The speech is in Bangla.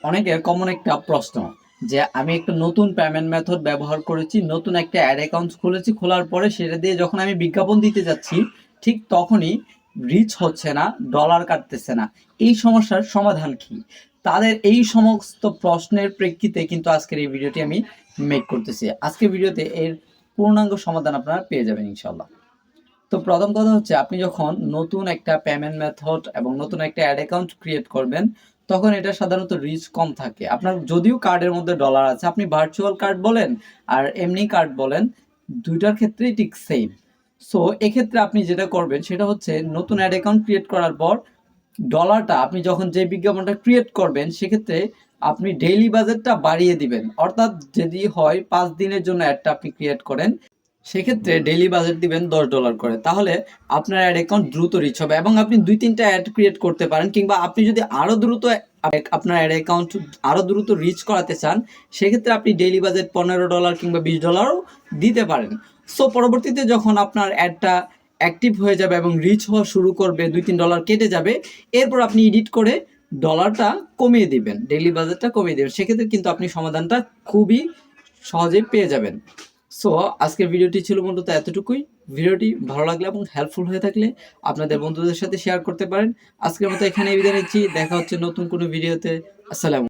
অনেকের কমন একটা প্রশ্ন যে আমি একটা নতুন পেমেন্ট মেথড ব্যবহার করেছি, নতুন একটা অ্যাড অ্যাকাউন্ট খুলেছি, খোলার পরে সেটা দিয়ে যখন আমি বিজ্ঞাপন দিতে যাচ্ছি ঠিক তখনই রিচ হচ্ছে না, ডলার কাটতেছে না। এই সমস্যার সমাধান কি? তাদের এই সমস্ত প্রশ্নের প্রেক্ষিতে কিন্তু আজকের এই ভিডিওটি আমি মেক করতেছি। আজকের ভিডিওতে এর পূর্ণাঙ্গ সমাধান আপনারা পেয়ে যাবেন ইনশাল্লাহ। তো প্রথম কথা হচ্ছে, আপনি যখন নতুন একটা পেমেন্ট মেথড এবং নতুন একটা অ্যাড অ্যাকাউন্ট ক্রিয়েট করবেন, তখন এটা সাধারণত রিস্ক কম থাকে। আপনার যদিও কার্ডের মধ্যে ডলার আছে, আপনি ভার্চুয়াল কার্ড বলেন আর এমনি কার্ড বলেন, দুইটার ক্ষেত্রেই ঠিক সেম। সো এক্ষেত্রে আপনি যেটা করবেন সেটা হচ্ছে, নতুন অ্যাড অ্যাকাউন্ট ক্রিয়েট করার পর ডলারটা আপনি যখন যে বিজ্ঞাপনটা ক্রিয়েট করবেন সেক্ষেত্রে আপনি ডেইলি বাজেটটা বাড়িয়ে দিবেন। অর্থাৎ যদি হয় 5 দিনের জন্য অ্যাডটা আপনি ক্রিয়েট করেন, সেক্ষেত্রে ডেইলি বাজেট দিবেন $10 করে। তাহলে আপনার অ্যাড অ্যাকাউন্ট দ্রুত রিচ হবে এবং আপনি 2-3টা অ্যাড ক্রিয়েট করতে পারেন, কিংবা আপনি যদি আরও দ্রুত আপনার অ্যাড অ্যাকাউন্ট আরও দ্রুত রিচ করাতে চান, সেক্ষেত্রে আপনি ডেইলি বাজেট $15 কিংবা $20ও দিতে পারেন। সো পরবর্তীতে যখন আপনার অ্যাডটা অ্যাক্টিভ হয়ে যাবে এবং রিচ হওয়া শুরু করবে, $2-3 কেটে যাবে, এরপর আপনি এডিট করে ডলারটা কমিয়ে দিবেন, ডেইলি বাজেটটা কমিয়ে দেবেন। সেক্ষেত্রে কিন্তু আপনি সমাধানটা খুবই সহজেই পেয়ে যাবেন। সো আজকের ভিডিওটি ছিল মূলত এতটুকুই। ভিডিওটি ভালো লাগলে এবং হেল্পফুল হয়ে থাকলে আপনাদের বন্ধুদের সাথে শেয়ার করতে পারেন। আজকের মতো এখানে বিদায় নিচ্ছি। দেখা হচ্ছে নতুন কোনো ভিডিওতে। আসসালামু